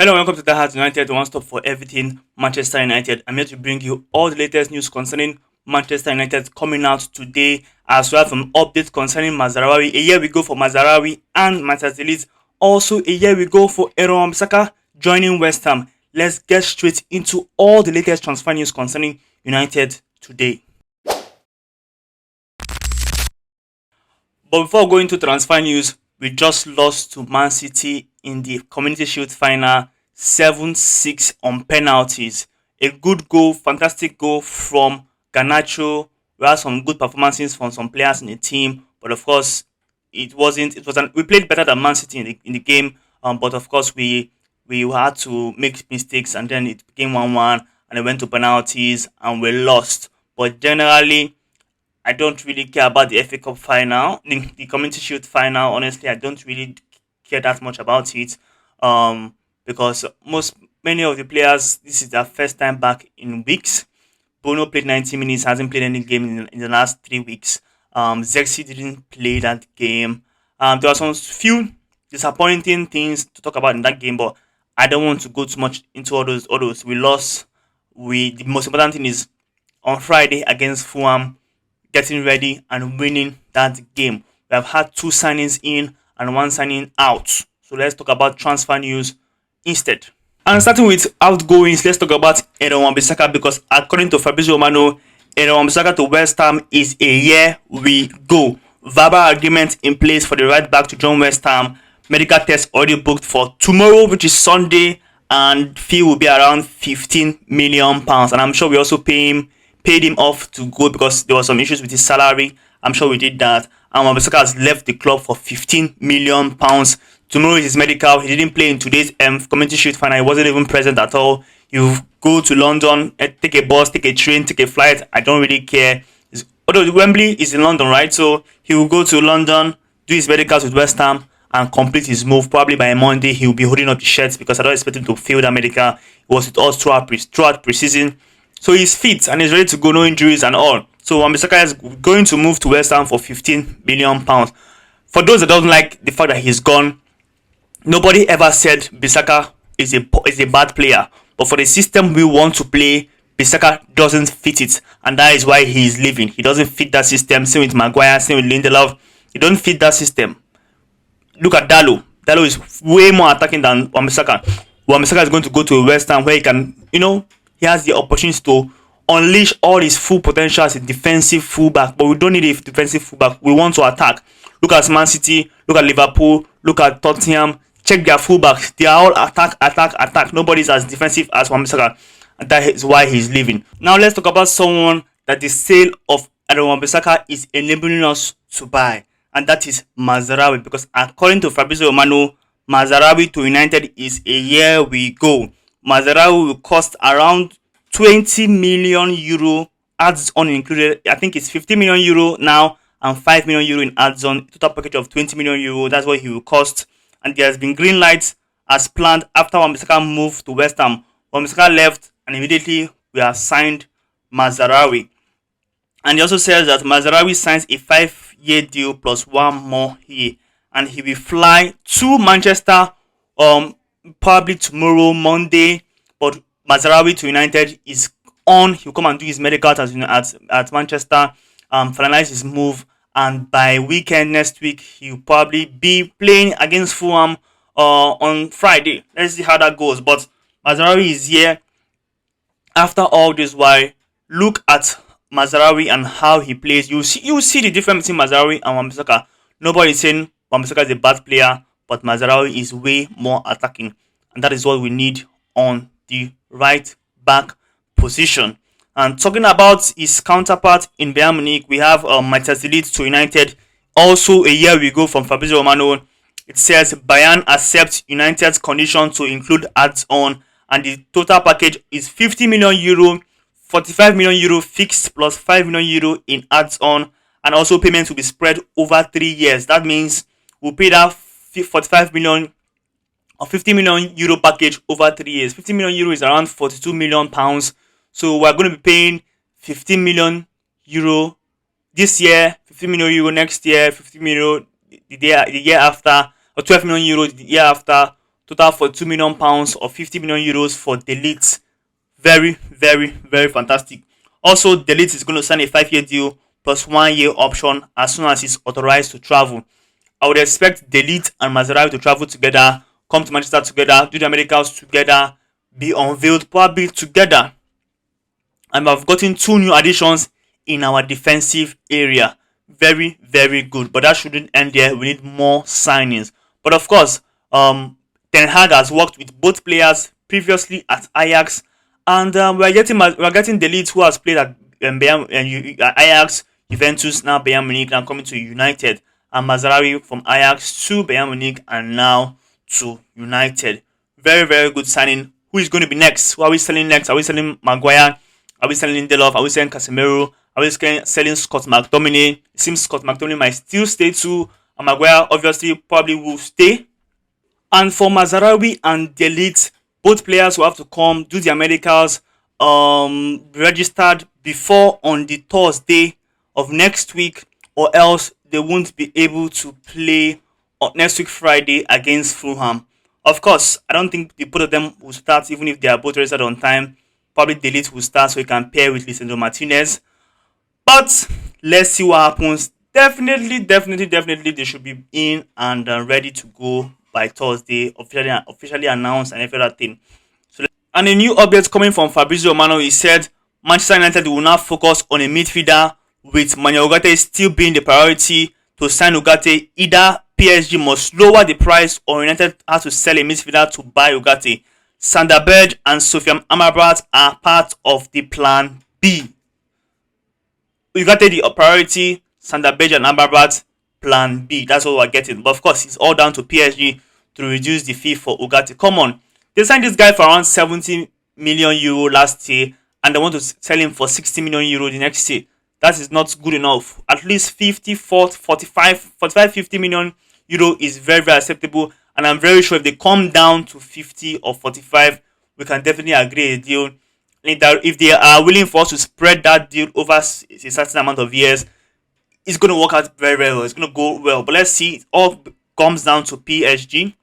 Hello, welcome to the Heart United, one stop for everything Manchester United. I'm here to bring you all the latest news concerning Manchester United coming out today, as well as some updates concerning Mazraoui. A year we go for Mazraoui and Manchester Leeds. Also, a year we go for Wan Bissaka joining West Ham. Let's get straight into all the latest transfer news concerning United today. But before going to transfer news, we just lost to Man City in the Community Shield final 7-6 on penalties. A good goal, fantastic goal from Garnacho. We had some good performances from some players in the team, but of course, we played better than Man City in the game. But of course, we had to make mistakes, and then it became 1-1, and it went to penalties, and we lost. But generally, I don't really care about the FA Cup final, the Community Shield final. Honestly, I don't really care that much about it, because many of the players, this is their first time back in weeks. Bruno played 90 minutes, hasn't played any game in the last 3 weeks. Zexi didn't play that game. There were some few disappointing things to talk about in that game, but I don't want to go too much into all those. We lost. The most important thing is on Friday against Fulham, getting ready and winning that game. We have had two signings in and one signing out. So let's talk about transfer news instead. And starting with outgoings, let's talk about Wan Bissaka, because according to Fabrizio Romano, Wan Bissaka to West Ham is a year we go. Verbal agreement in place for the right back to join West Ham. Medical test already booked for tomorrow, which is Sunday, and fee will be around £15 million. And I'm sure we also paid him off to go because there were some issues with his salary. I'm sure we did that. And Wan Bissaka has left the club for £15 million. Tomorrow is his medical. He didn't play in today's Community Shield final. He wasn't even present at all. You go to London, take a bus, take a train, take a flight. I don't really care. Although Wembley is in London, right? So he will go to London, do his medicals with West Ham, and complete his move. Probably by Monday, he will be holding up the shirts because I don't expect him to fail that medical. It was with us throughout preseason. So he's fit and he's ready to go, no injuries and all. So Wan Bissaka is going to move to West Ham for £15 million. For those that don't like the fact that he's gone, nobody ever said Bissaka is a bad player. But for the system we want to play, Bissaka doesn't fit it. And that is why he is leaving. He doesn't fit that system. Same with Maguire, same with Lindelof. He don't fit that system. Look at Dalo. Dalo is way more attacking than Wan Bissaka. Wan Bissaka is going to go to West Ham where he can, he has the opportunity to unleash all his full potential as a defensive fullback. But we don't need a defensive fullback. We want to attack. Look at Man City. Look at Liverpool. Look at Tottenham. Check their fullbacks. They are all attack. Nobody's as defensive as Wan Bissaka. And that is why he's leaving. Now let's talk about someone that the sale of Wan Bissaka is enabling us to buy. And that is Mazraoui. Because according to Fabrizio Romano, Mazraoui to United is a year we go. Mazraoui will cost around 20 million euro, ads on included. I think it's 50 million euro now and 5 million euro in ads on. Total package of 20 million euro. That's what he will cost. And there has been green lights as planned after Wan Bissaka moved to West Ham. Wan Bissaka left and immediately we have signed Mazraoui. And he also says that Mazraoui signs a 5-year deal plus one more year, and he will fly to Manchester probably tomorrow, Monday. But Mazraoui to United is on. He'll come and do his medical at Manchester, finalize his move, and by weekend next week he'll probably be playing against Fulham on Friday. Let's see how that goes. But Mazraoui is here. After all this, why look at Mazraoui and how he plays. You see the difference between Mazraoui and Wan Bissaka. Nobody is saying Wan Bissaka is a bad player, but Mazraoui is way more attacking, and that is what we need on the right back position. And talking about his counterpart in Bayern Munich, we have Manchester Leeds to United. Also a year we go from Fabrizio Romano. It says Bayern accepts United's condition to include ads-on, and the total package is 50 million euro, 45 million euro fixed plus 5 million euro in ads-on, and also payments will be spread over 3 years. That means we'll pay that 45 million or 50 million euro package over 3 years. 50 million euro is around 42 million pounds. So we're going to be paying 15 million euro this year, 15 million euro next year, 15 million the year after, or 12 million euro the year after, total for £2 million or €50 million for Delete. Very, very, very fantastic. Also, Delete is going to sign a 5-year deal plus 1 year option as soon as he's authorized to travel. I would expect Delete and Mazraoui to travel together, come to Manchester together, do the medicals together, be unveiled probably together. And we have gotten two new additions in our defensive area. Very, very good. But that shouldn't end there. We need more signings. But of course, Ten Hag has worked with both players previously at Ajax, and we're getting the lead who has played at Ajax, Juventus, now Bayern Munich, now coming to United, and Mazraoui from Ajax to Bayern Munich and now to United. Very, very good signing. Who is going to be next? Who are we selling next? Are we selling Maguire? Are we selling Lindelof? Are we selling Casemiro? Are we selling Scott McTominay? It seems Scott McTominay might still stay too. And Maguire obviously probably will stay. And for Mazraoui and Delete, both players will have to come do their medicals, registered before on the Thursday of next week, or else they won't be able to play on next week Friday against Fulham. Of course, I don't think the both of them will start even if they are both registered on time. Probably Delete will start so he can pair with Lisandro Martinez. But let's see what happens. Definitely, they should be in and ready to go by Thursday, officially announced and every other thing. And a new update coming from Fabrizio Romano, he said Manchester United will now focus on a midfielder, with Ugarte still being the priority. To sign Ugarte, either PSG must lower the price or United has to sell a midfielder to buy Ugarte. Sander Berge and Sofian Amrabat are part of the plan B. Ugarte the priority, Sander Berge and Amrabat plan B. That's what we're getting. But of course, it's all down to PSG to reduce the fee for Ugarte. Come on. They signed this guy for around €70 million last year, and they want to sell him for €60 million the next year. That is not good enough. At least 50, 40, 45, 45, €50 million is very, very acceptable. And I'm very sure if they come down to 50 or 45, we can definitely agree a deal. If they are willing for us to spread that deal over a certain amount of years, it's going to work out very, very well. It's going to go well. But let's see. It all comes down to PSG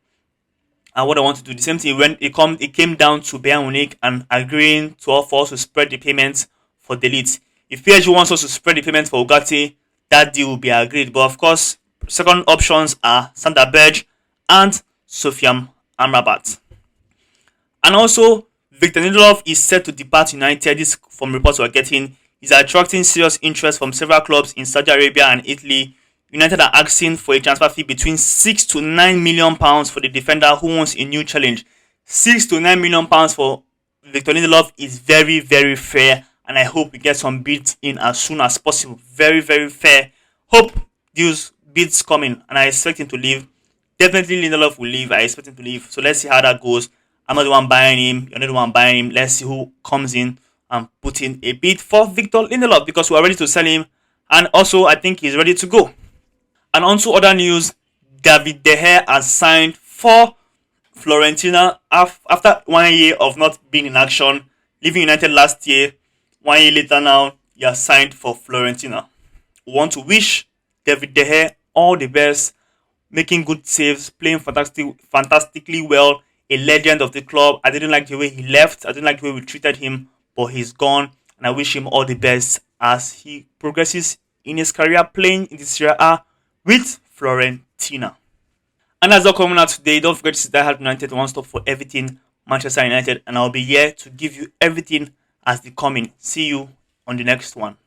and what I want to do. The same thing when it came down to Bayern Munich and agreeing to offer us to spread the payments for Delete. If PSG wants us to spread the payments for Ugarte, that deal will be agreed. But of course, second options are Sander Berge and Sofian Amrabat. And also, Victor Lindelof is set to depart United. This from reports we're getting. He's attracting serious interest from several clubs in Saudi Arabia and Italy. United are asking for a transfer fee between £6 to £9 million for the defender who wants a new challenge. £6 to £9 million for Victor Lindelof is very, very fair, and I hope we get some bids in as soon as possible. Very, very fair. Hope these bids come in, and I expect him to leave. Definitely Lindelof will leave. I expect him to leave. So let's see how that goes. I'm not the one buying him. You're not the one buying him. Let's see who comes in and put in a bid for Victor Lindelof, because we are ready to sell him, and also I think he's ready to go. And on to other news, David De Gea has signed for Fiorentina after 1 year of not being in action, leaving United last year. 1 year later now, he has signed for Fiorentina. We want to wish David De Gea all the best, making good saves, playing fantastically well, a legend of the club. I didn't like the way he left. I didn't like the way we treated him, but he's gone, and I wish him all the best as he progresses in his career playing in the Serie A with Fiorentina. And that's all coming out today. Don't forget to see Die Hard United, one stop for everything Manchester United, and I'll be here to give you everything as they come in. See you on the next one.